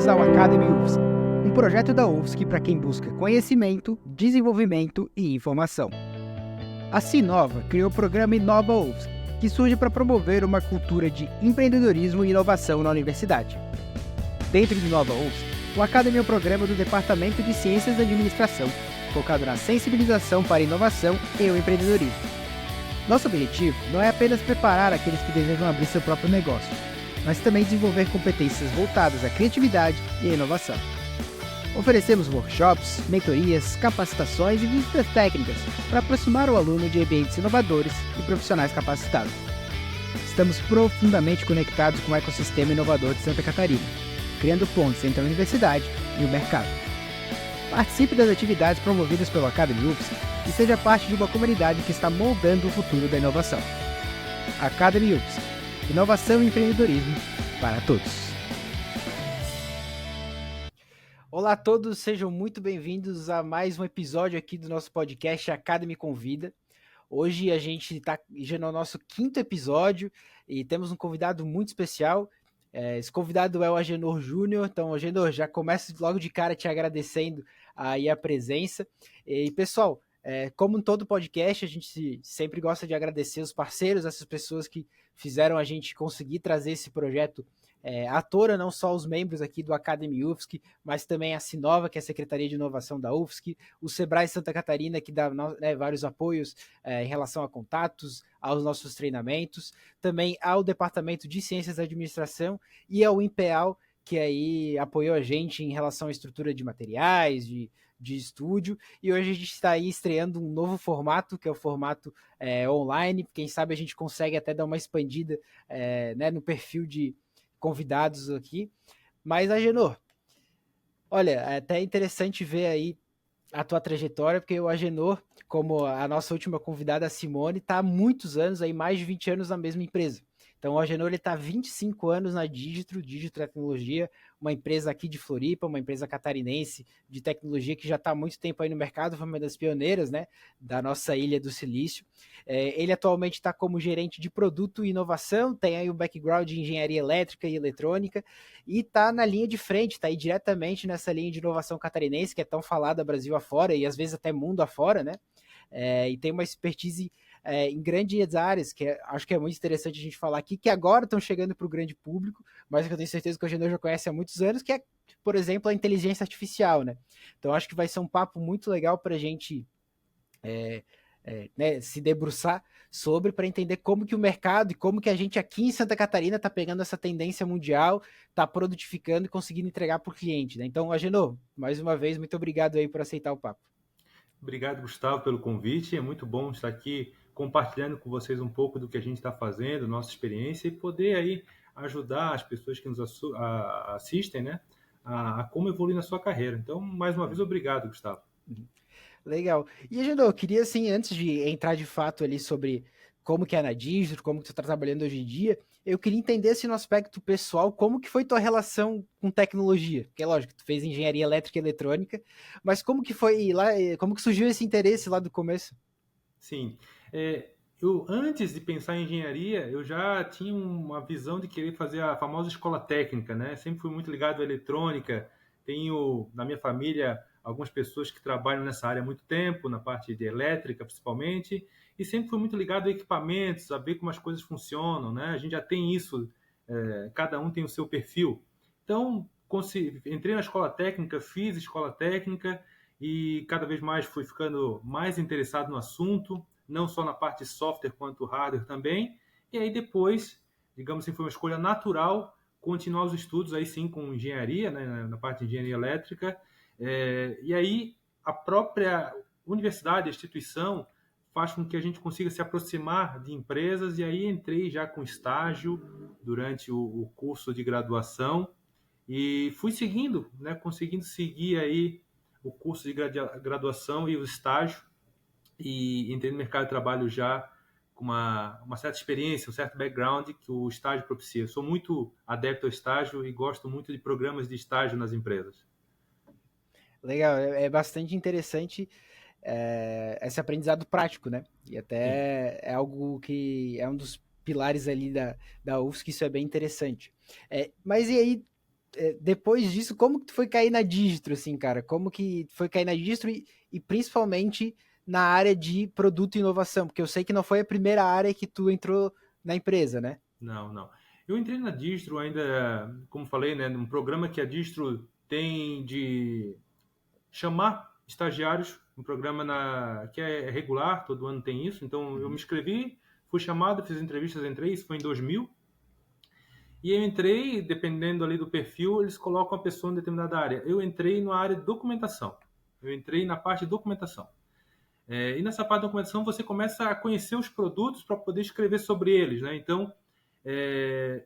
bem-vindos ao Academy UFSC, um projeto da UFSC para quem busca conhecimento, desenvolvimento e informação. A Sinova criou o programa Inova UFSC, que surge para promover uma cultura de empreendedorismo e inovação na universidade. Dentro de Inova UFSC, o Academy é um programa do Departamento de Ciências da Administração, focado na sensibilização para a inovação e o empreendedorismo. Nosso objetivo não é apenas preparar aqueles que desejam abrir seu próprio negócio, mas também desenvolver competências voltadas à criatividade e à inovação. Oferecemos workshops, mentorias, capacitações e visitas técnicas para aproximar o aluno de ambientes inovadores e profissionais capacitados. Estamos profundamente conectados com o ecossistema inovador de Santa Catarina, criando pontes entre a universidade e o mercado. Participe das atividades promovidas pelo Academy UFSC e seja parte de uma comunidade que está moldando o futuro da inovação. Academy UFSC. Inovação e empreendedorismo para todos. Olá a todos, sejam muito bem-vindos a mais um episódio aqui do nosso podcast Academy Convida. Hoje a gente está já no nosso 5º episódio e temos um convidado muito especial. Esse convidado é o Agenor Júnior. Então, Agenor, já começo logo de cara te agradecendo aí a presença. E, pessoal, como em todo podcast, a gente sempre gosta de agradecer os parceiros, essas pessoas que fizeram a gente conseguir trazer esse projeto à tona, não só os membros aqui do Academy UFSC, mas também a Sinova, que é a Secretaria de Inovação da UFSC, o Sebrae Santa Catarina, que dá vários apoios em relação a contatos, aos nossos treinamentos, também ao Departamento de Ciências da Administração e ao INPEAL, que aí apoiou a gente em relação à estrutura de materiais, de estúdio, e hoje a gente está aí estreando um novo formato, que é o formato online. Quem sabe a gente consegue até dar uma expandida no perfil de convidados aqui. Mas, Agenor, olha, é até interessante ver aí a tua trajetória, porque o Agenor, como a nossa última convidada, a Simone, está há muitos anos, aí, mais de 20 anos na mesma empresa. Então, o Agenor está há 25 anos na Digitro Tecnologia, uma empresa aqui de Floripa, uma empresa catarinense de tecnologia que já está há muito tempo aí no mercado, foi uma das pioneiras, né, da nossa Ilha do Silício. Ele atualmente está como gerente de produto e inovação, tem aí um background de engenharia elétrica e eletrônica, e está na linha de frente, está aí diretamente nessa linha de inovação catarinense, que é tão falada Brasil afora, e às vezes até mundo afora, né? E tem uma expertise em grandes áreas, que acho que é muito interessante a gente falar aqui, que agora estão chegando para o grande público, mas que eu tenho certeza que o Agenor já conhece há muitos anos, que é, por exemplo, a inteligência artificial, né? Então acho que vai ser um papo muito legal para a gente se debruçar sobre, para entender como que o mercado e como que a gente aqui em Santa Catarina está pegando essa tendência mundial, está produtificando e conseguindo entregar para o cliente, né? Então, Agenor, mais uma vez, muito obrigado aí por aceitar o papo. Obrigado, Gustavo, pelo convite. É muito bom estar aqui compartilhando com vocês um pouco do que a gente está fazendo, nossa experiência, e poder aí ajudar as pessoas que nos assistem, né, a como evoluir na sua carreira. Então, mais uma vez, obrigado, Gustavo. Legal. E, Agenor, eu queria, assim, antes de entrar de fato ali sobre como que é na Digitro, como que tu está trabalhando hoje em dia, eu queria entender, assim, no aspecto pessoal, como que foi tua relação com tecnologia? Porque, lógico, tu fez engenharia elétrica e eletrônica, mas como que foi lá, como que surgiu esse interesse lá do começo? Sim. Eu, antes de pensar em engenharia, eu já tinha uma visão de querer fazer a famosa escola técnica, né? Sempre fui muito ligado à eletrônica. Tenho, na minha família, algumas pessoas que trabalham nessa área há muito tempo, na parte de elétrica, principalmente, e sempre fui muito ligado a equipamentos, a ver como as coisas funcionam, né? A gente já tem isso, cada um tem o seu perfil. Então, entrei na escola técnica, fiz escola técnica, e cada vez mais fui ficando mais interessado no assunto, não só na parte de software quanto hardware também. E aí depois, digamos assim, foi uma escolha natural continuar os estudos aí sim com engenharia, né, na parte de engenharia elétrica. E aí a própria universidade, a instituição, faz com que a gente consiga se aproximar de empresas, e aí entrei já com estágio durante o curso de graduação e fui seguindo, né, conseguindo seguir aí o curso de graduação e o estágio, e entrei no mercado de trabalho já com uma certa experiência, um certo background que o estágio propicia. Eu sou muito adepto ao estágio e gosto muito de programas de estágio nas empresas. Legal, é bastante interessante esse aprendizado prático, né? E Sim. até é algo que é um dos pilares ali da UFSC, isso é bem interessante. Mas e aí, depois disso, como que tu foi cair na Digistro, assim, cara? Como que tu foi cair na Digistro e principalmente na área de produto e inovação? Porque eu sei que não foi a primeira área que tu entrou na empresa, né? Não, não. Eu entrei na Distro ainda, como falei, né, num programa que a Distro tem de chamar estagiários, um programa que é regular, todo ano tem isso. Então eu me Uhum. inscrevi, fui chamado, fiz entrevistas, entrei, isso foi em 2000. E eu entrei, dependendo ali do perfil, eles colocam a pessoa em determinada área. Eu entrei na área de documentação. Eu entrei na parte de documentação. E nessa parte de documentação você começa a conhecer os produtos para poder escrever sobre eles, né? Então, é,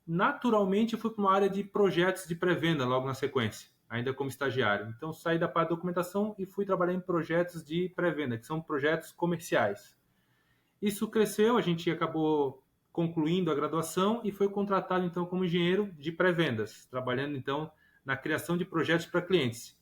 naturalmente eu fui para uma área de projetos de pré-venda logo na sequência, ainda como estagiário. Então, saí da parte de documentação e fui trabalhar em projetos de pré-venda, que são projetos comerciais. Isso cresceu, a gente acabou concluindo a graduação e foi contratado então como engenheiro de pré-vendas, trabalhando então na criação de projetos para clientes.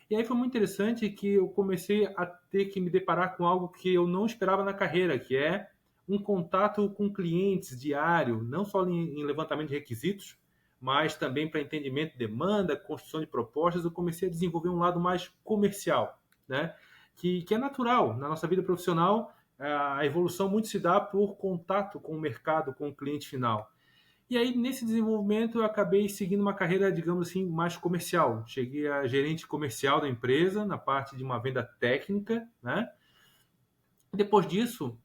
E aí foi muito interessante que eu comecei a ter que me deparar com algo que eu não esperava na carreira, que é um contato com clientes diário, não só em levantamento de requisitos, mas também para entendimento de demanda, construção de propostas. Eu comecei a desenvolver um lado mais comercial, né? Que é natural na nossa vida profissional. A evolução muito se dá por contato com o mercado, com o cliente final. E aí, nesse desenvolvimento, eu acabei seguindo uma carreira, digamos assim, mais comercial. Cheguei a gerente comercial da empresa, na parte de uma venda técnica, né? Depois disso,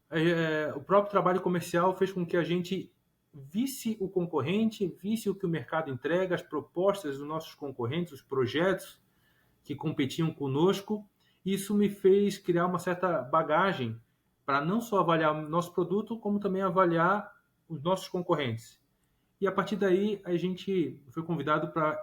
o próprio trabalho comercial fez com que a gente visse o concorrente, visse o que o mercado entrega, as propostas dos nossos concorrentes, os projetos que competiam conosco. Isso me fez criar uma certa bagagem para não só avaliar o nosso produto, como também avaliar os nossos concorrentes. E a partir daí, a gente foi convidado para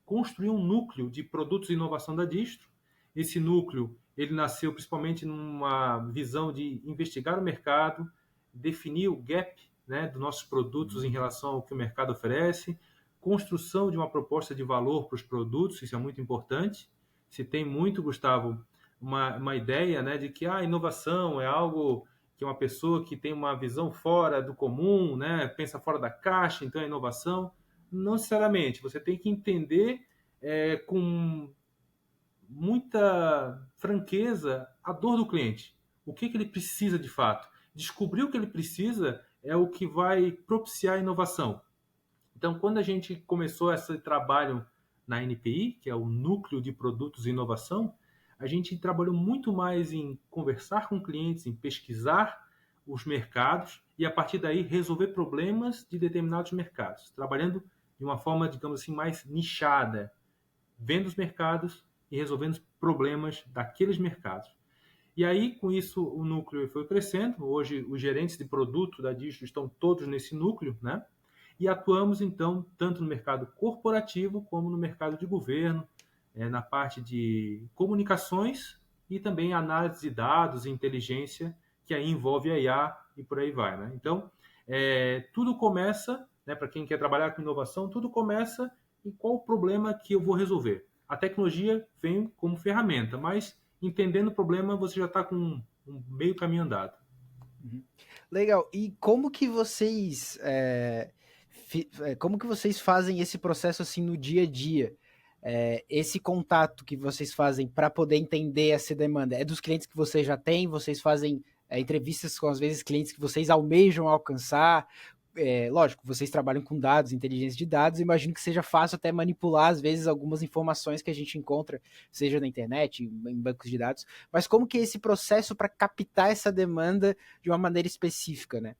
construir um núcleo de produtos e inovação da Distro. Esse núcleo, ele nasceu principalmente numa visão de investigar o mercado, definir o gap, né, dos nossos produtos em relação ao que o mercado oferece, construção de uma proposta de valor para os produtos, isso é muito importante. Se tem muito, Gustavo, uma ideia, né, de que a inovação é algo que é uma pessoa que tem uma visão fora do comum, né, pensa fora da caixa, então é inovação. Não necessariamente. Você tem que entender com muita franqueza a dor do cliente. O que ele precisa de fato. Descobrir o que ele precisa é o que vai propiciar a inovação. Então, quando a gente começou esse trabalho na NPI, que é o Núcleo de Produtos e Inovação, a gente trabalhou muito mais em conversar com clientes, em pesquisar os mercados e, a partir daí, resolver problemas de determinados mercados, trabalhando de uma forma, digamos assim, mais nichada, vendo os mercados e resolvendo os problemas daqueles mercados. E aí, com isso, o núcleo foi crescendo. Hoje, os gerentes de produto da Digio estão todos nesse núcleo, né? E atuamos, então, tanto no mercado corporativo como no mercado de governo, na parte de comunicações e também análise de dados e inteligência, que aí envolve a IA e por aí vai, né? Então, tudo começa, né, para quem quer trabalhar com inovação, tudo começa em qual o problema que eu vou resolver. A tecnologia vem como ferramenta, mas entendendo o problema, você já está com um meio caminho andado. Uhum. Legal. E como que vocês como que vocês fazem esse processo assim no dia a dia? Esse contato que vocês fazem para poder entender essa demanda é dos clientes que vocês já têm? Vocês fazem entrevistas com às vezes clientes que vocês almejam alcançar? Lógico, vocês trabalham com dados, inteligência de dados, imagino que seja fácil até manipular, às vezes, algumas informações que a gente encontra, seja na internet, em bancos de dados, mas como que é esse processo para captar essa demanda de uma maneira específica, né?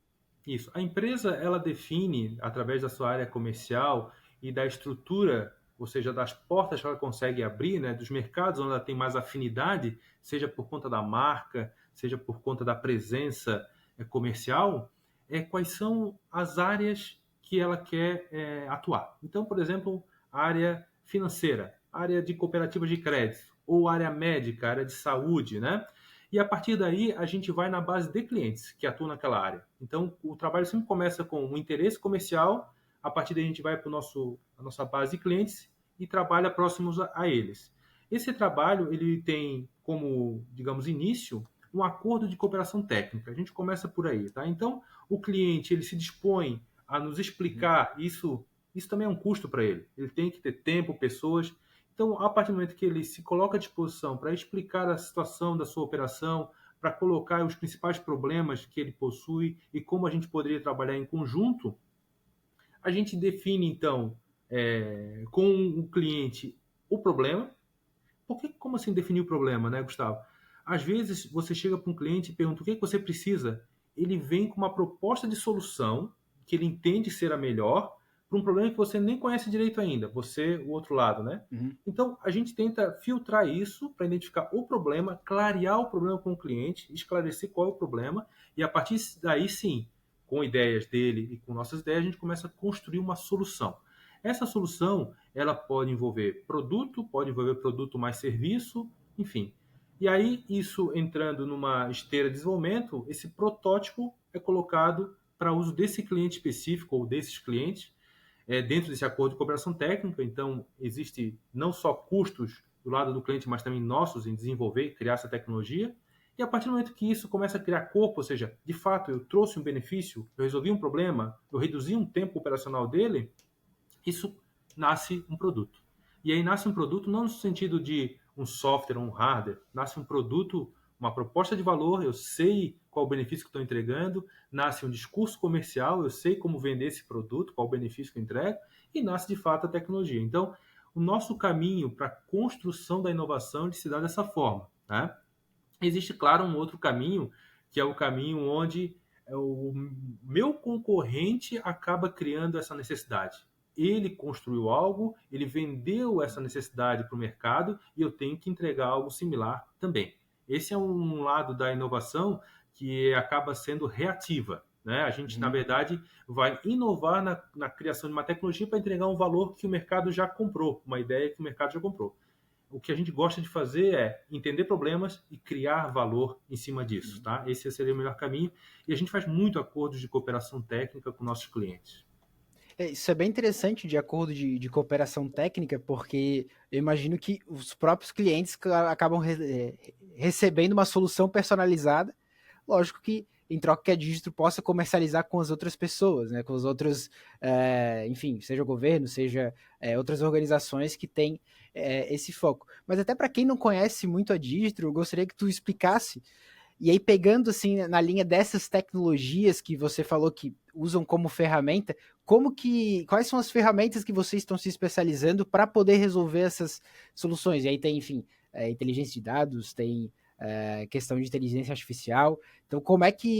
Isso. A empresa, ela define, através da sua área comercial e da estrutura, ou seja, das portas que ela consegue abrir, né, dos mercados onde ela tem mais afinidade, seja por conta da marca, seja por conta da presença comercial, quais são as áreas que ela quer atuar. Então, por exemplo, a área financeira, área de cooperativas de crédito, ou área médica, área de saúde, né? E a partir daí a gente vai na base de clientes que atuam naquela área. Então o trabalho sempre começa com um interesse comercial, a partir daí a gente vai para a nossa base de clientes e trabalha próximos a eles. Esse trabalho ele tem como, digamos, início um acordo de cooperação técnica. A gente começa por aí, tá? Então o cliente ele se dispõe a nos explicar isso isso também é um custo para ele. Ele tem que ter tempo, pessoas. Então, a partir do momento que ele se coloca à disposição para explicar a situação da sua operação, para colocar os principais problemas que ele possui e como a gente poderia trabalhar em conjunto, a gente define, então, com o cliente o problema. Como assim definir o problema, né, Gustavo? Às vezes, você chega para um cliente e pergunta o que você precisa. Ele vem com uma proposta de solução que ele entende ser a melhor para um problema que você nem conhece direito ainda, você, o outro lado, né? Uhum. Então, a gente tenta filtrar isso para identificar o problema, clarear o problema com o cliente, esclarecer qual é o problema, e a partir daí, sim, com ideias dele e com nossas ideias, a gente começa a construir uma solução. Essa solução, ela pode envolver produto mais serviço, enfim. E aí, isso entrando numa esteira de desenvolvimento, esse protótipo é colocado para uso desse cliente específico ou desses clientes, dentro desse acordo de cooperação técnica. Então, existe não só custos do lado do cliente, mas também nossos em desenvolver e criar essa tecnologia. E a partir do momento que isso começa a criar corpo, ou seja, de fato eu trouxe um benefício, eu resolvi um problema, eu reduzi um tempo operacional dele, isso nasce um produto. E aí nasce um produto não no sentido de um software ou um hardware, nasce um produto, uma proposta de valor, eu sei qual o benefício que estou entregando, nasce um discurso comercial, eu sei como vender esse produto, qual o benefício que eu entrego, e nasce de fato a tecnologia. Então, o nosso caminho para a construção da inovação se dá dessa forma. Né? Existe, claro, um outro caminho, que é o caminho onde o meu concorrente acaba criando essa necessidade. Ele construiu algo, ele vendeu essa necessidade para o mercado e eu tenho que entregar algo similar também. Esse é um lado da inovação que acaba sendo reativa. Né? A gente, na verdade, vai inovar na criação de uma tecnologia para entregar um valor que o mercado já comprou, uma ideia que o mercado já comprou. O que a gente gosta de fazer é entender problemas e criar valor em cima disso. Tá? Esse seria o melhor caminho. E a gente faz muito acordos de cooperação técnica com nossos clientes. Isso é bem interessante de acordo de cooperação técnica, porque eu imagino que os próprios clientes acabam recebendo uma solução personalizada. Lógico que em troca que a Digitro possa comercializar com as outras pessoas, né, com os outros, enfim, seja o governo, seja outras organizações que têm esse foco. Mas até para quem não conhece muito a Digitro, eu gostaria que tu explicasse. E aí, pegando assim na linha dessas tecnologias que você falou que usam como ferramenta, quais são as ferramentas que vocês estão se especializando para poder resolver essas soluções? E aí tem, enfim, inteligência de dados, tem questão de inteligência artificial. Então,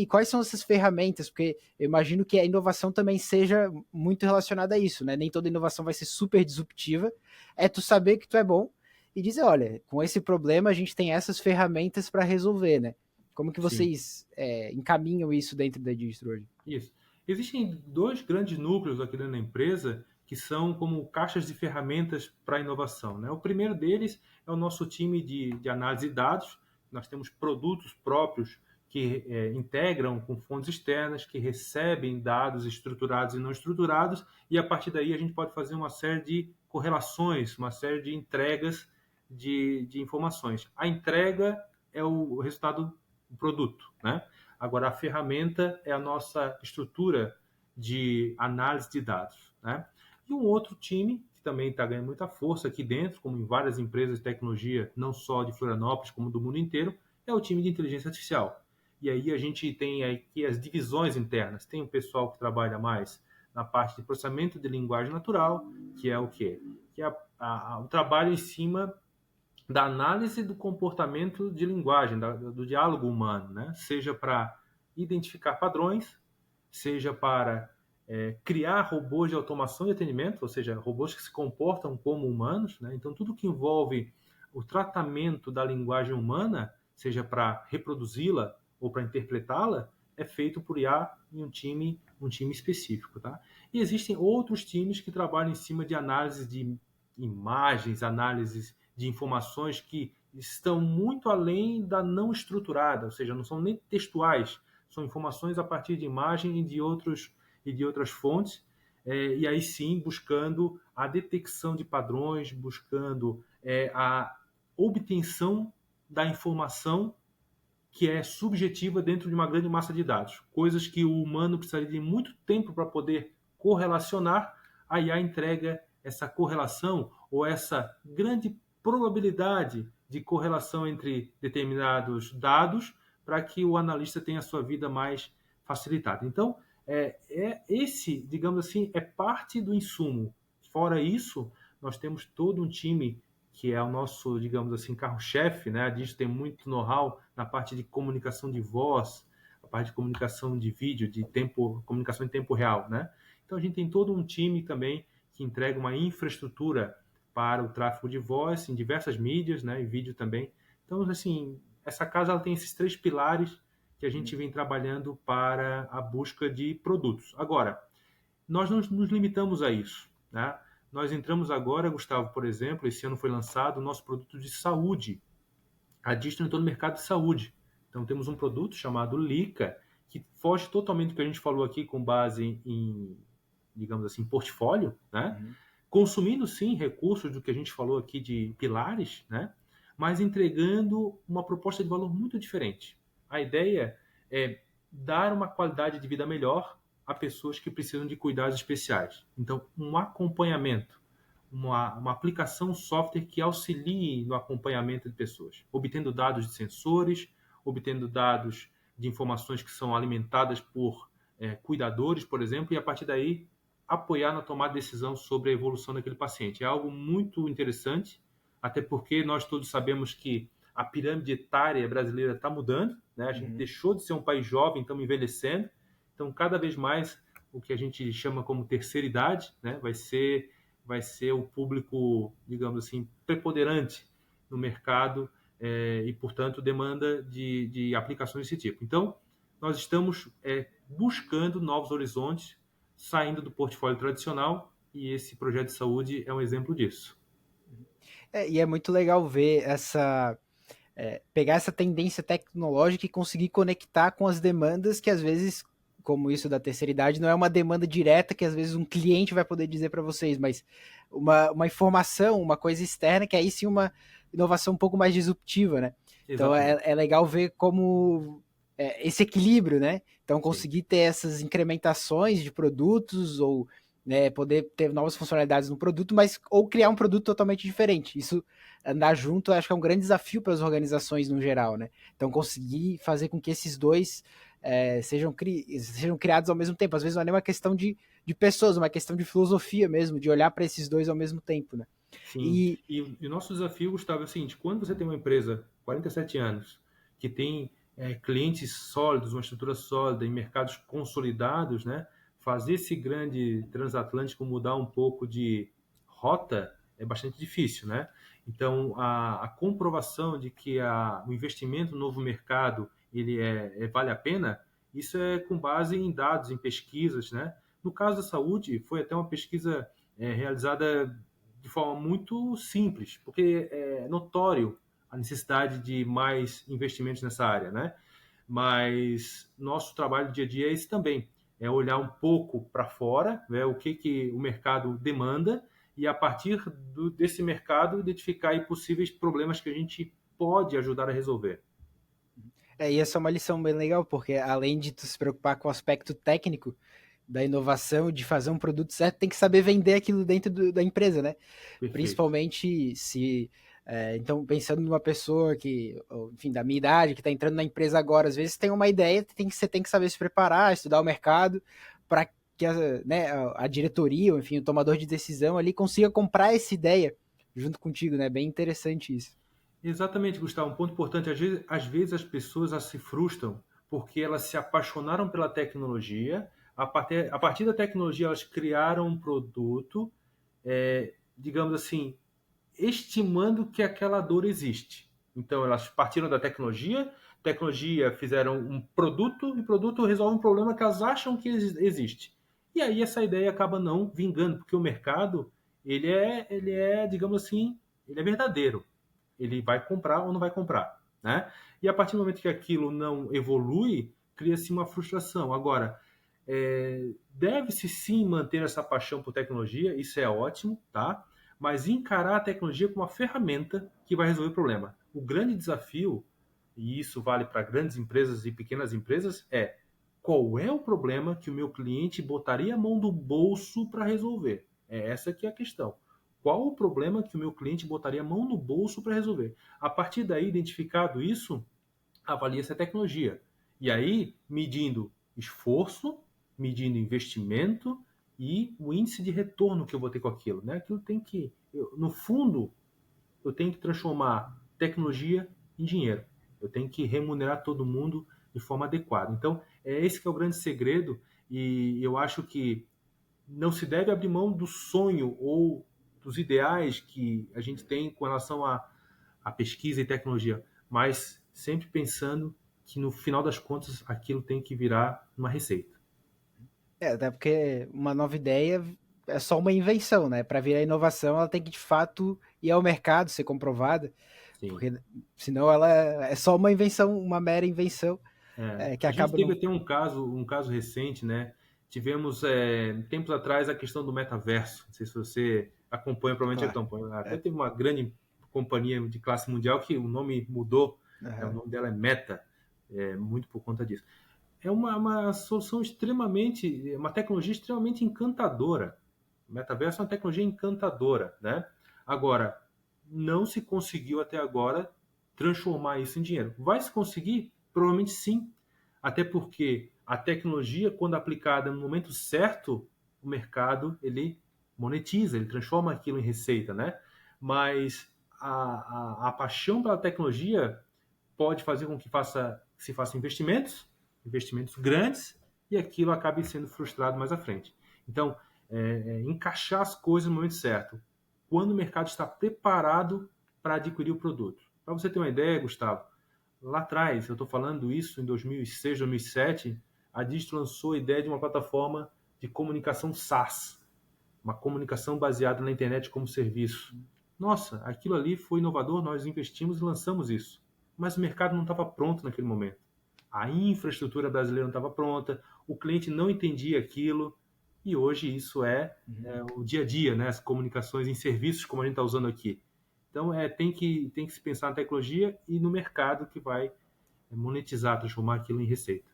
quais são essas ferramentas? Porque eu imagino que a inovação também seja muito relacionada a isso, né? Nem toda inovação vai ser super disruptiva. É tu saber que tu é bom e dizer, olha, com esse problema a gente tem essas ferramentas para resolver, né? Como que Sim. vocês encaminham isso dentro da Digistro hoje? Isso. Existem dois grandes núcleos aqui dentro da empresa que são como caixas de ferramentas para a inovação. Né? O primeiro deles é o nosso time de análise de dados. Nós temos produtos próprios que integram com fontes externas, que recebem dados estruturados e não estruturados, e a partir daí a gente pode fazer uma série de correlações, uma série de entregas de informações. A entrega é o resultado do produto, né? Agora, a ferramenta é a nossa estrutura de análise de dados. Né? E um outro time, que também está ganhando muita força aqui dentro, como em várias empresas de tecnologia, não só de Florianópolis, como do mundo inteiro, é o time de inteligência artificial. E aí a gente tem aqui as divisões internas. Tem o pessoal que trabalha mais na parte de processamento de linguagem natural, que é o quê? Que é o trabalho em cima da análise do comportamento de linguagem, do diálogo humano, né? Seja para identificar padrões, seja para criar robôs de automação e atendimento, ou seja, robôs que se comportam como humanos. Né? Então, tudo que envolve o tratamento da linguagem humana, seja para reproduzi-la ou para interpretá-la, é feito por IA em um time específico. Tá? E existem outros times que trabalham em cima de análise de imagens, análises de informações que estão muito além da não estruturada, ou seja, não são nem textuais, são informações a partir de imagem e de outras fontes, e aí sim buscando a detecção de padrões, buscando a obtenção da informação que é subjetiva dentro de uma grande massa de dados, coisas que o humano precisaria de muito tempo para poder correlacionar, a IA entrega essa correlação ou essa grande probabilidade de correlação entre determinados dados para que o analista tenha a sua vida mais facilitada. Então, esse, digamos assim, é parte do insumo. Fora isso, nós temos todo um time que é o nosso, digamos assim, carro-chefe, né? A Digio tem muito know-how na parte de comunicação de voz, a parte de comunicação de vídeo, comunicação em tempo real, né? Então a gente tem todo um time também que entrega uma infraestrutura para o tráfego de voz em diversas mídias, né? E vídeo também. Então, assim, essa casa ela tem esses 3 pilares que a gente vem trabalhando para a busca de produtos. Agora, nós não nos limitamos a isso, né? Nós entramos agora, Gustavo, por exemplo, esse ano foi lançado o nosso produto de saúde. A Distro entrou no mercado de saúde. Então temos um produto chamado Lica, que foge totalmente do que a gente falou aqui com base em, digamos assim, portfólio, né? Consumindo sim recursos do que a gente falou aqui de pilares, né? Mas entregando uma proposta de valor muito diferente. A ideia é dar uma qualidade de vida melhor a pessoas que precisam de cuidados especiais. Então, um acompanhamento, uma aplicação software que auxilie no acompanhamento de pessoas, obtendo dados de sensores, obtendo dados de informações que são alimentadas por cuidadores, por exemplo, e a partir daí apoiar na tomada de decisão sobre a evolução daquele paciente. É algo muito interessante, até porque nós todos sabemos que a pirâmide etária brasileira está mudando, né? A gente deixou de ser um país jovem, estamos envelhecendo, então cada vez mais o que a gente chama como terceira idade, né? vai ser o público, digamos assim, preponderante no mercado e, portanto, demanda de aplicações desse tipo. Então, nós estamos buscando novos horizontes, saindo do portfólio tradicional, e esse projeto de saúde é um exemplo disso. E é muito legal ver pegar essa tendência tecnológica e conseguir conectar com as demandas que às vezes, como isso da terceira idade, não é uma demanda direta que às vezes um cliente vai poder dizer para vocês, mas uma informação, uma coisa externa, que aí sim uma inovação um pouco mais disruptiva, né? Então é legal ver como esse equilíbrio, né? Então conseguir ter essas incrementações de produtos ou poder ter novas funcionalidades no produto, mas ou criar um produto totalmente diferente. Isso andar junto, acho que é um grande desafio para as organizações no geral, né? Então conseguir fazer com que esses dois sejam criados ao mesmo tempo. Às vezes não é nem uma questão de pessoas, uma questão de filosofia mesmo, de olhar para esses dois ao mesmo tempo, né? Sim, e o nosso desafio, Gustavo, é o seguinte: quando você tem uma empresa, 47 anos, que tem clientes sólidos, uma estrutura sólida em mercados consolidados, né? Fazer esse grande transatlântico mudar um pouco de rota é bastante difícil, né? Então, a comprovação de que o investimento no novo mercado ele vale a pena, isso é com base em dados, em pesquisas, né? No caso da saúde, foi até uma pesquisa realizada de forma muito simples, porque é notório a necessidade de mais investimentos nessa área, né? Mas nosso trabalho do dia a dia é esse também, é olhar um pouco para fora, né, o que o mercado demanda e a partir desse mercado identificar aí possíveis problemas que a gente pode ajudar a resolver. E essa é uma lição bem legal, porque além de tu se preocupar com o aspecto técnico da inovação, de fazer um produto certo, tem que saber vender aquilo dentro da empresa, né? Perfeito. Principalmente se... então, pensando numa pessoa que, enfim, da minha idade, que está entrando na empresa agora, às vezes tem uma ideia, você tem que saber se preparar, estudar o mercado, para que a diretoria, ou enfim, o tomador de decisão ali consiga comprar essa ideia junto contigo, né? Bem interessante isso. Exatamente, Gustavo. Um ponto importante, às vezes as pessoas se frustram porque elas se apaixonaram pela tecnologia, a partir da tecnologia elas criaram um produto, digamos assim, estimando que aquela dor existe. Então elas partiram da tecnologia fizeram um produto, e o produto resolve um problema que elas acham que existe. E aí essa ideia acaba não vingando, porque o mercado, ele é, digamos assim, ele é verdadeiro. Ele vai comprar ou não vai comprar, né? E a partir do momento que aquilo não evolui, cria-se uma frustração. Agora, deve-se sim manter essa paixão por tecnologia, isso é ótimo, tá? Mas encarar a tecnologia como uma ferramenta que vai resolver o problema. O grande desafio, e isso vale para grandes empresas e pequenas empresas, qual é o problema que o meu cliente botaria a mão do bolso para resolver? É essa que é a questão. Qual o problema que o meu cliente botaria a mão no bolso para resolver? A partir daí, identificado isso, avalia-se a tecnologia. E aí, medindo esforço, medindo investimento e o índice de retorno que eu vou ter com aquilo. Né? Aquilo tem que, no fundo, eu tenho que transformar tecnologia em dinheiro. Eu tenho que remunerar todo mundo de forma adequada. Então, é esse que é o grande segredo e eu acho que não se deve abrir mão do sonho ou dos ideais que a gente tem com relação à pesquisa e tecnologia, mas sempre pensando que no final das contas aquilo tem que virar uma receita. Até porque uma nova ideia é só uma invenção, né? Para virar inovação, ela tem que de fato ir ao mercado, ser comprovada, Sim. porque senão ela é só uma invenção, uma mera invenção, que A gente acaba teve não. até um caso recente, né? Tivemos tempos atrás a questão do metaverso. Não sei se você acompanha, provavelmente Claro. acompanha. Até É. teve uma grande companhia de classe mundial que o nome mudou. O Aham. nome dela é Meta, muito por conta disso. É uma solução extremamente, uma tecnologia extremamente encantadora. O metaverso é uma tecnologia encantadora, né? Agora, não se conseguiu até agora transformar isso em dinheiro. Vai se conseguir? Provavelmente sim, até porque a tecnologia, quando aplicada no momento certo, o mercado ele monetiza, ele transforma aquilo em receita, né? Mas a paixão pela tecnologia pode fazer com que se façam investimentos grandes, e aquilo acabe sendo frustrado mais à frente. Então, encaixar as coisas no momento certo, quando o mercado está preparado para adquirir o produto. Para você ter uma ideia, Gustavo, lá atrás, eu estou falando isso em 2006, 2007, a Digit lançou a ideia de uma plataforma de comunicação SaaS, uma comunicação baseada na internet como serviço. Nossa, aquilo ali foi inovador, nós investimos e lançamos isso. Mas o mercado não estava pronto naquele momento. A infraestrutura brasileira não estava pronta, o cliente não entendia aquilo, e hoje isso Uhum. o dia a dia, né? As comunicações em serviços, como a gente está usando aqui. Então, tem que se pensar na tecnologia e no mercado que vai monetizar, transformar aquilo em receita.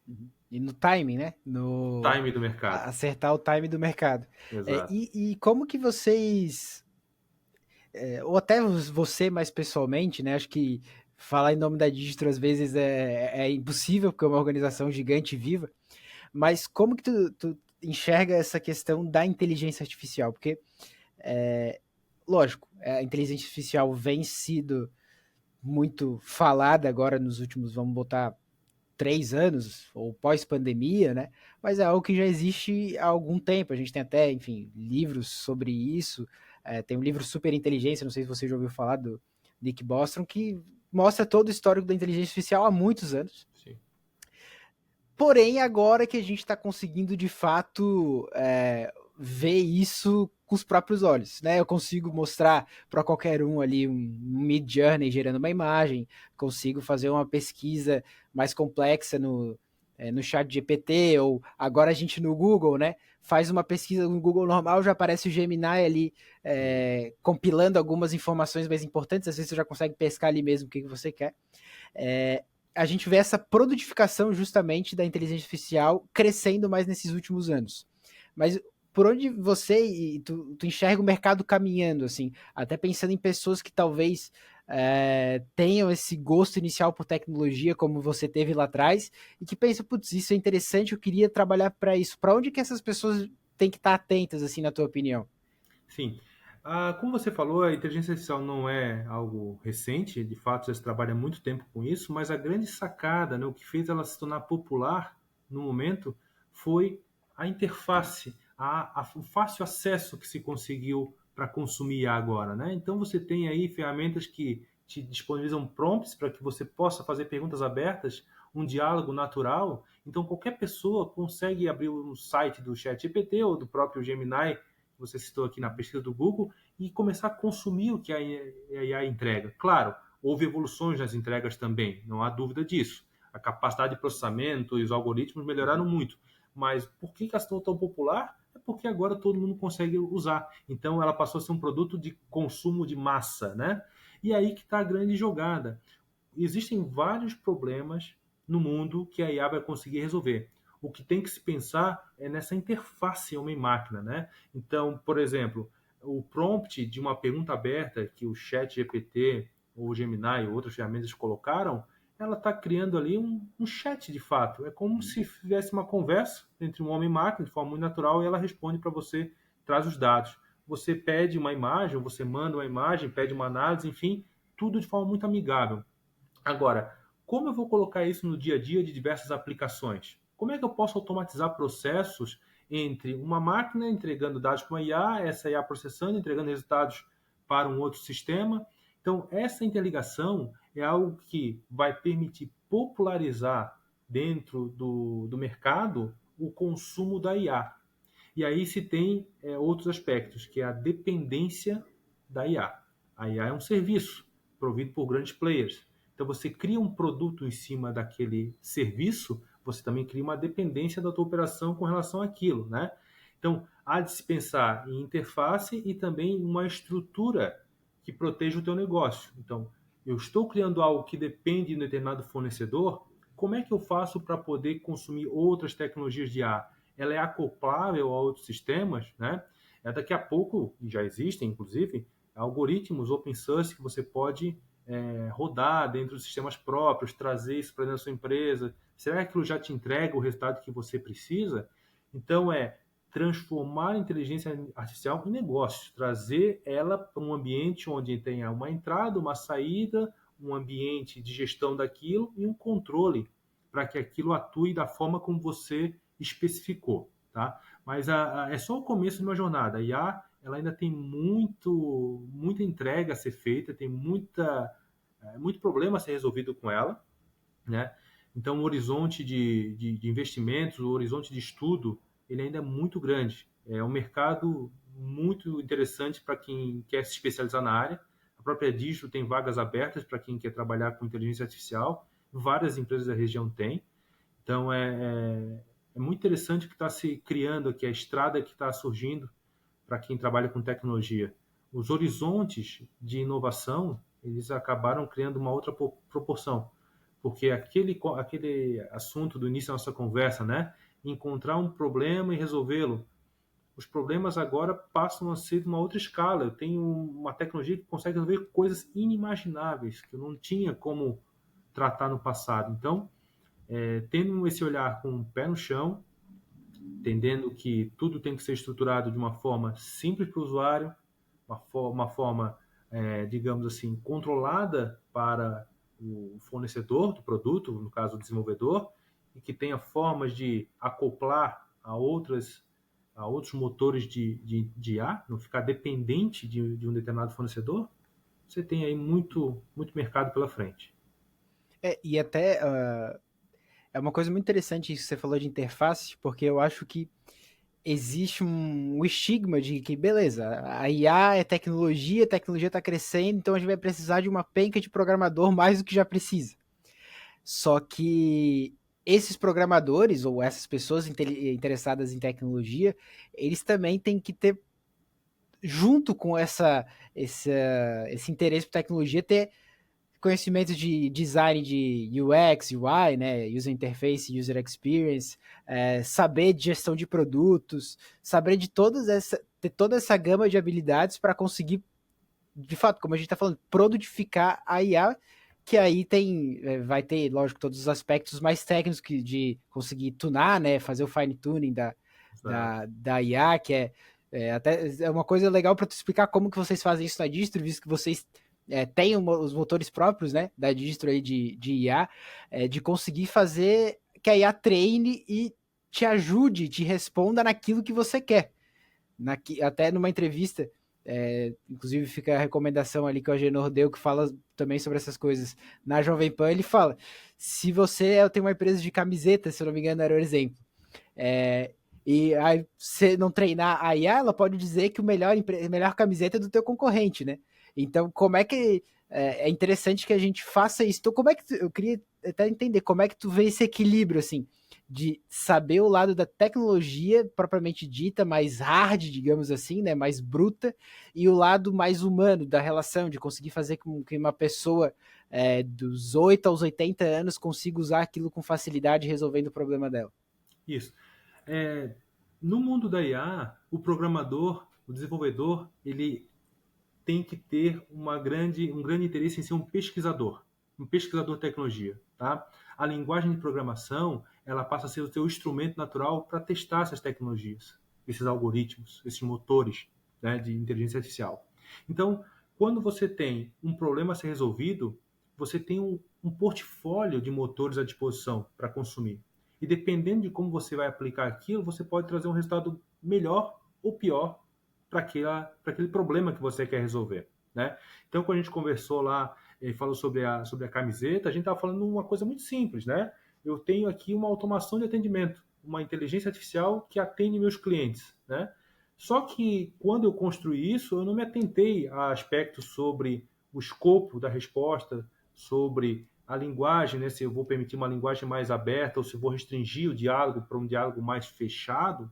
Uhum. E no timing, né? No Time do mercado. acertar o time do mercado. Exato. E como que vocês, ou até você mais pessoalmente, né? Acho que falar em nome da Digitro às vezes é impossível, porque é uma organização gigante e viva, mas como que tu enxerga essa questão da inteligência artificial? Porque, lógico, a inteligência artificial vem sido muito falada agora nos últimos, vamos botar, 3 anos, ou pós-pandemia, né? Mas é algo que já existe há algum tempo. A gente tem até, enfim, livros sobre isso. Tem um livro Super Inteligência, não sei se você já ouviu falar, do Nick Bostrom, que mostra todo o histórico da inteligência artificial há muitos anos. Sim. Porém, agora que a gente está conseguindo, de fato, ver isso com os próprios olhos, né? Eu consigo mostrar para qualquer um ali um Mid Journey gerando uma imagem, consigo fazer uma pesquisa mais complexa no chat GPT, ou agora a gente no Google, né? Faz uma pesquisa no Google normal, já aparece o Gemini ali compilando algumas informações mais importantes, às vezes você já consegue pescar ali mesmo o que você quer. A gente vê essa produtificação justamente da inteligência artificial crescendo mais nesses últimos anos. Mas por onde você e tu enxerga o mercado caminhando, assim, até pensando em pessoas que talvez tenham esse gosto inicial por tecnologia, como você teve lá atrás, e que pensam, putz, isso é interessante, eu queria trabalhar para isso. Para onde que essas pessoas têm que estar atentas, assim, na tua opinião? Sim. Como você falou, a inteligência artificial não é algo recente, de fato já se trabalha há muito tempo com isso, mas a grande sacada, né, o que fez ela se tornar popular no momento foi a interface, o fácil acesso que se conseguiu para consumir agora. Né? Então você tem aí ferramentas que te disponibilizam prompts para que você possa fazer perguntas abertas, um diálogo natural. Então qualquer pessoa consegue abrir um site do ChatGPT ou do próprio Gemini, você citou aqui na pesquisa do Google, e começar a consumir o que a IA entrega. Claro, houve evoluções nas entregas também, não há dúvida disso. A capacidade de processamento e os algoritmos melhoraram muito. Mas por que ela se tornou tão popular? É porque agora todo mundo consegue usar. Então ela passou a ser um produto de consumo de massa, né? E aí que está a grande jogada. Existem vários problemas no mundo que a IA vai conseguir resolver. o que tem que se pensar é nessa interface homem-máquina, né? Então, por exemplo, o prompt de uma pergunta aberta que o ChatGPT ou o Gemini ou outras ferramentas colocaram, ela está criando ali um chat de fato. É como se fizesse uma conversa entre um homem e máquina de forma muito natural e ela responde para você, traz os dados. Você pede uma imagem, você manda uma imagem, pede uma análise, enfim, tudo de forma muito amigável. Agora, como eu vou colocar isso no dia a dia de diversas aplicações? Como é que eu posso automatizar processos entre uma máquina entregando dados para uma IA, essa IA processando, entregando resultados para um outro sistema? Então, essa interligação é algo que vai permitir popularizar dentro do mercado o consumo da IA. E aí se tem outros aspectos, que é a dependência da IA. A IA é um serviço provido por grandes players. Então você cria um produto em cima daquele serviço, você também cria uma dependência da tua operação com relação àquilo, né? Então há de se pensar em interface e também em uma estrutura que proteja o teu negócio. Então, eu estou criando algo que depende de um determinado fornecedor, como é que eu faço para poder consumir outras tecnologias de IA? Ela é acoplável a outros sistemas, né? Daqui a pouco, e já existem, inclusive, algoritmos open source que você pode rodar dentro dos sistemas próprios, trazer isso para dentro da sua empresa. Será que aquilo já te entrega o resultado que você precisa? Então, transformar a inteligência artificial em negócio, trazer ela para um ambiente onde tenha uma entrada, uma saída, um ambiente de gestão daquilo e um controle para que aquilo atue da forma como você especificou, tá? Mas é só o começo de uma jornada. A IA ela ainda tem muita entrega a ser feita, tem muito problema a ser resolvido com ela, né? Então, o horizonte de investimentos, o horizonte de estudo, ele ainda é muito grande. É um mercado muito interessante para quem quer se especializar na área. A própria Digio tem vagas abertas para quem quer trabalhar com inteligência artificial. Várias empresas da região têm. Então, é muito interessante o que está se criando aqui, a estrada que está surgindo para quem trabalha com tecnologia. Os horizontes de inovação, eles acabaram criando uma outra proporção, porque aquele assunto do início da nossa conversa, né? Encontrar um problema e resolvê-lo. Os problemas agora passam a ser de uma outra escala. Eu tenho uma tecnologia que consegue resolver coisas inimagináveis, que eu não tinha como tratar no passado. Então, tendo esse olhar com o pé no chão, entendendo que tudo tem que ser estruturado de uma forma simples para o usuário, uma forma, digamos assim, controlada para o fornecedor do produto, no caso o desenvolvedor, e que tenha formas de acoplar a outros motores de IA, não ficar dependente de um determinado fornecedor, você tem aí muito mercado pela frente. E até é uma coisa muito interessante isso que você falou de interface, porque eu acho que existe um estigma de que, beleza, a IA é tecnologia, a tecnologia está crescendo, então a gente vai precisar de uma penca de programador mais do que já precisa. Só que esses programadores, ou essas pessoas interessadas em tecnologia, eles também têm que ter, junto com esse interesse por tecnologia, ter conhecimento de design de UX, UI, né, User Interface, User Experience, saber de gestão de produtos, saber de ter toda essa gama de habilidades para conseguir, de fato, como a gente está falando, produtificar a IA, que aí vai ter, lógico, todos os aspectos mais técnicos de conseguir tunar, né, fazer o fine tuning da IA, que até é uma coisa legal para tu explicar como que vocês fazem isso na distro, visto que vocês tem os motores próprios, né, da distro aí de IA, de conseguir fazer que a IA treine e te ajude, te responda naquilo que você quer. Até numa entrevista, inclusive fica a recomendação ali que o Agenor deu, que fala também sobre essas coisas. Na Jovem Pan ele fala, se você tem uma empresa de camiseta, se eu não me engano era o exemplo, e aí você não treinar a IA, ela pode dizer que a melhor camiseta é do teu concorrente, né? Então, como é que é interessante que a gente faça isso? Então, eu queria até entender como é que tu vê esse equilíbrio, assim, de saber o lado da tecnologia propriamente dita, mais hard, digamos assim, né, mais bruta, e o lado mais humano da relação, de conseguir fazer com que uma pessoa dos 8 aos 80 anos consiga usar aquilo com facilidade resolvendo o problema dela. Isso. É, no mundo da IA, o programador, o desenvolvedor, ele tem que ter um grande interesse em ser um pesquisador de tecnologia, tá? A linguagem de programação, ela passa a ser o seu instrumento natural para testar essas tecnologias, esses algoritmos, esses motores, né, de inteligência artificial. Então, quando você tem um problema a ser resolvido, você tem um portfólio de motores à disposição para consumir. E dependendo de como você vai aplicar aquilo, você pode trazer um resultado melhor ou pior para aquele problema que você quer resolver, né? Então, quando a gente conversou lá e falou sobre a camiseta, a gente estava falando uma coisa muito simples, né? Eu tenho aqui uma automação de atendimento, uma inteligência artificial que atende meus clientes, né? Só que quando eu construí isso, eu não me atentei a aspectos sobre o escopo da resposta, sobre a linguagem, né? Se eu vou permitir uma linguagem mais aberta ou se vou restringir o diálogo para um diálogo mais fechado,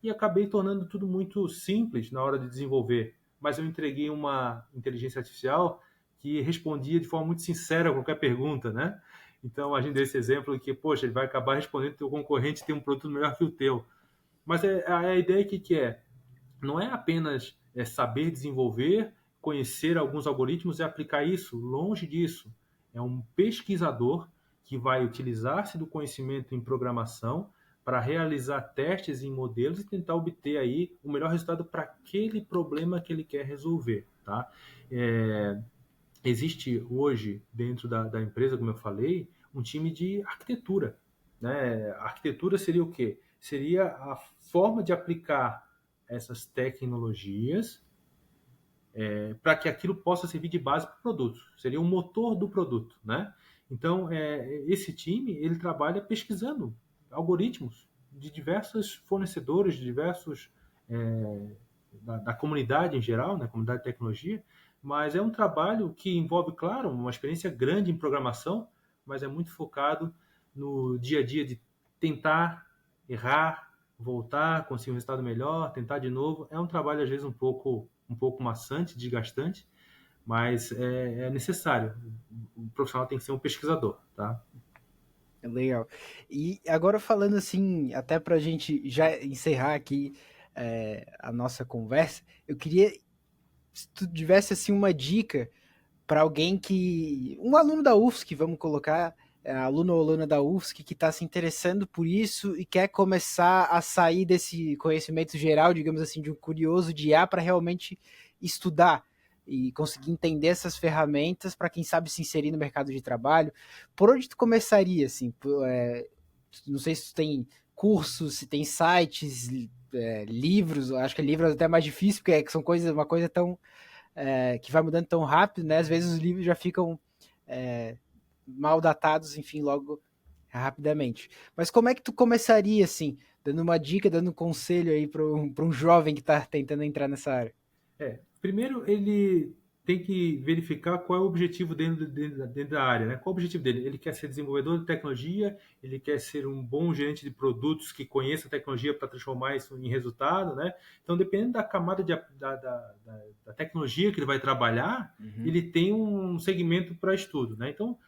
e acabei tornando tudo muito simples na hora de desenvolver. Mas eu entreguei uma inteligência artificial que respondia de forma muito sincera a qualquer pergunta, né? Então a gente deu esse exemplo que, poxa, ele vai acabar respondendo que o teu concorrente tem um produto melhor que o teu. Mas a ideia que é, não é apenas saber desenvolver, conhecer alguns algoritmos e aplicar isso, longe disso. É um pesquisador que vai utilizar-se do conhecimento em programação para realizar testes em modelos e tentar obter aí o melhor resultado para aquele problema que ele quer resolver, tá? É, existe hoje, dentro da empresa, como eu falei, um time de arquitetura, né? A arquitetura seria o quê? Seria a forma de aplicar essas tecnologias para que aquilo possa servir de base para o produto. Seria o motor do produto, né? Então, esse time, ele trabalha pesquisando algoritmos de diversos fornecedores, de diversos da comunidade em geral, né, comunidade de tecnologia, mas é um trabalho que envolve, claro, uma experiência grande em programação, mas é muito focado no dia a dia de tentar, errar, voltar, conseguir um resultado melhor, tentar de novo. É um trabalho, às vezes, um pouco maçante, desgastante, mas é necessário. O profissional tem que ser um pesquisador, tá? Legal. E agora falando assim, até para a gente já encerrar aqui a nossa conversa, eu queria se tu tivesse assim uma dica para alguém um aluno da UFSC, vamos colocar, aluno ou aluna da UFSC que está se interessando por isso e quer começar a sair desse conhecimento geral, digamos assim, de um curioso de IA para realmente estudar e conseguir entender essas ferramentas para quem sabe se inserir no mercado de trabalho. Por onde tu começaria, assim? Não sei se tu tem cursos, se tem sites, livros, acho que livros é até mais difícil, porque são uma coisa tão que vai mudando tão rápido, né? Às vezes os livros já ficam mal datados, enfim, logo rapidamente. Mas como é que tu começaria, assim, dando uma dica, dando um conselho aí para um jovem que está tentando entrar nessa área? Primeiro, ele tem que verificar qual é o objetivo dentro da área, né? Qual é o objetivo dele? Ele quer ser desenvolvedor de tecnologia, ele quer ser um bom gerente de produtos que conheça a tecnologia para transformar isso em resultado, né? Então, dependendo da camada da tecnologia que ele vai trabalhar, ele tem um segmento para estudo, né? Então,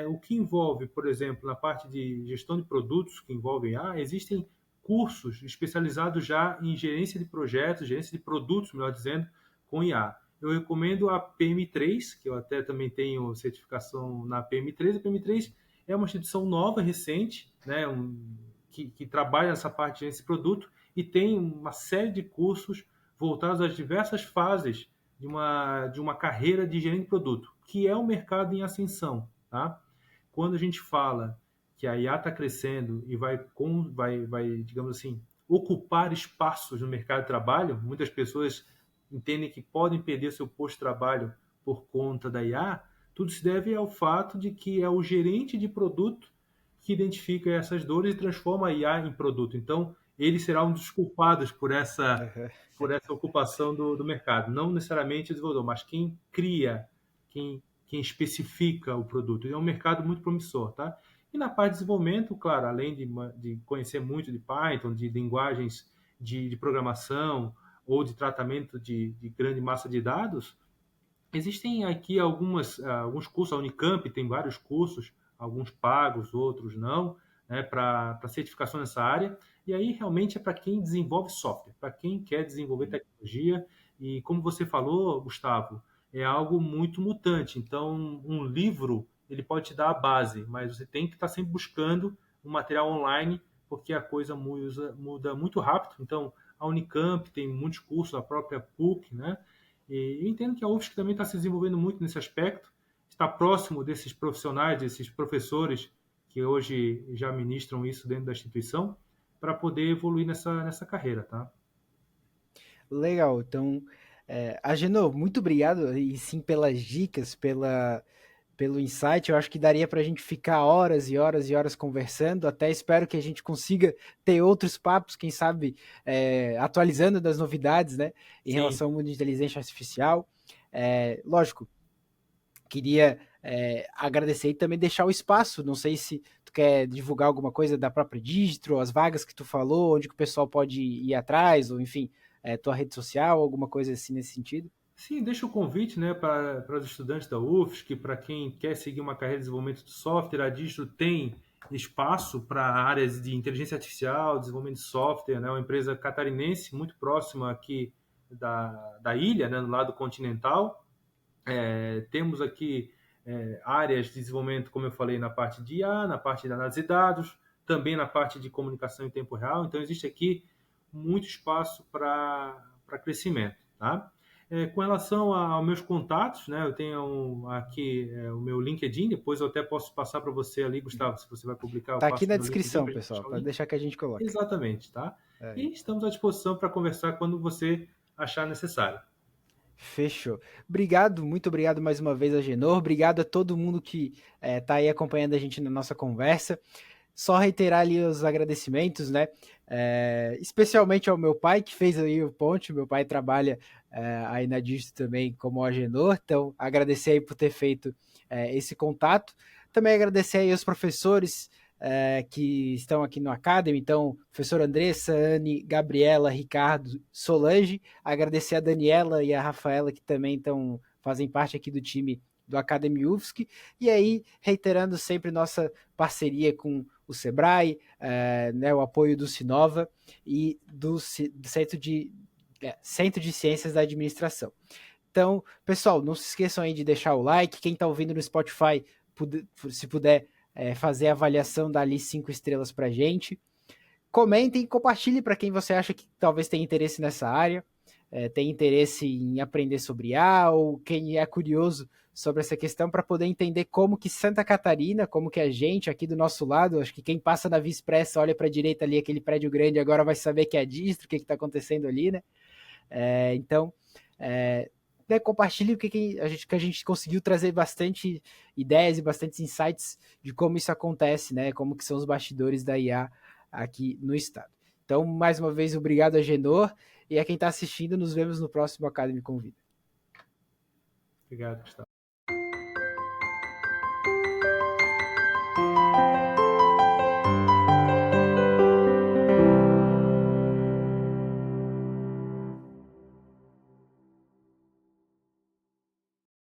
o que envolve, por exemplo, na parte de gestão de produtos, que envolve existem cursos especializados já em gerência de projetos, gerência de produtos, melhor dizendo, com IA. Eu recomendo a PMI3, que eu até também tenho certificação na PMI3. A PMI3 é uma instituição nova, recente, né, que trabalha nessa parte desse produto e tem uma série de cursos voltados às diversas fases de uma carreira de gerente de produto, que é um mercado em ascensão. Tá? Quando a gente fala que a IA está crescendo e vai, digamos assim, ocupar espaços no mercado de trabalho, muitas pessoas entendem que podem perder seu posto de trabalho por conta da IA, tudo se deve ao fato de que é o gerente de produto que identifica essas dores e transforma a IA em produto. Então, ele será um dos culpados por essa ocupação do mercado. Não necessariamente o desenvolvedor, mas quem cria, quem especifica o produto. É um mercado muito promissor, tá? E na parte de desenvolvimento, claro, além de conhecer muito de Python, de linguagens de programação ou de tratamento de grande massa de dados, existem aqui alguns cursos. A Unicamp tem vários cursos, alguns pagos, outros não. né, para certificação nessa área, e aí realmente é para quem desenvolve software, para quem quer desenvolver tecnologia, e como você falou, Gustavo, é algo muito mutante, então um livro ele pode te dar a base, mas você tem que estar sempre buscando um material online, porque a coisa muda muito rápido, então a Unicamp tem muitos cursos, a própria PUC, né? E eu entendo que a UFSC também está se desenvolvendo muito nesse aspecto, está próximo desses profissionais, desses professores que hoje já ministram isso dentro da instituição, para poder evoluir nessa carreira, tá? Legal, então, Agenor, muito obrigado, e sim pelas dicas, pelo insight. Eu acho que daria para a gente ficar horas e horas e horas conversando. Até espero que a gente consiga ter outros papos, quem sabe, atualizando das novidades, né, em Sim. relação ao mundo de inteligência artificial. Lógico, queria agradecer e também deixar o espaço. Não sei se tu quer divulgar alguma coisa da própria Digitro, as vagas que tu falou, onde que o pessoal pode ir atrás, ou enfim, tua rede social, alguma coisa assim nesse sentido. Sim, deixa o convite, né, para os estudantes da UFSC, para quem quer seguir uma carreira de desenvolvimento de software, a Distro tem espaço para áreas de inteligência artificial, desenvolvimento de software, né, uma empresa catarinense muito próxima aqui da ilha, né, no lado continental. Temos aqui áreas de desenvolvimento, como eu falei, na parte de IA, na parte de análise de dados, também na parte de comunicação em tempo real. Então, existe aqui muito espaço para crescimento. Tá? Com relação aos meus contatos, né, eu tenho aqui o meu LinkedIn, depois eu até posso passar para você ali, Gustavo, se você vai publicar, eu Tá aqui passo o na meu LinkedIn descrição, para a gente pessoal. deixar o Pode link. deixar que a gente coloca. Exatamente, tá? É. E estamos à disposição para conversar quando você achar necessário. Fechou. Obrigado, muito obrigado mais uma vez, Agenor. Obrigado a todo mundo que tá aí acompanhando a gente na nossa conversa. Só reiterar ali os agradecimentos, né? Especialmente ao meu pai, que fez aí o ponte. Meu pai trabalha aí na Digito também como Agenor, então agradecer aí por ter feito esse contato. Também agradecer aí aos professores que estão aqui no Academy, então, professor Andressa, Anne, Gabriela, Ricardo, Solange. Agradecer a Daniela e a Rafaela, que também fazem parte aqui do time do Academy UFSC. E aí, reiterando sempre nossa parceria com o Sebrae, né, o apoio do Sinova e do Centro de Ciências da Administração. Então, pessoal, não se esqueçam aí de deixar o like. Quem está ouvindo no Spotify, se puder fazer a avaliação, dar ali 5 estrelas para gente. Comentem e compartilhem para quem você acha que talvez tenha interesse nessa área, tem interesse em aprender sobre IA, ou quem é curioso sobre essa questão, para poder entender como que Santa Catarina, como que a gente aqui do nosso lado, acho que quem passa na Via Expressa olha para a direita ali, aquele prédio grande, agora vai saber que é a Distro, o que está acontecendo ali, né? Então, né, compartilhe o que a gente conseguiu trazer bastante ideias e bastante insights de como isso acontece, né? Como que são os bastidores da IA aqui no estado. Então, mais uma vez, obrigado a Genor, e a quem está assistindo, nos vemos no próximo Academy Convida. Obrigado, Gustavo.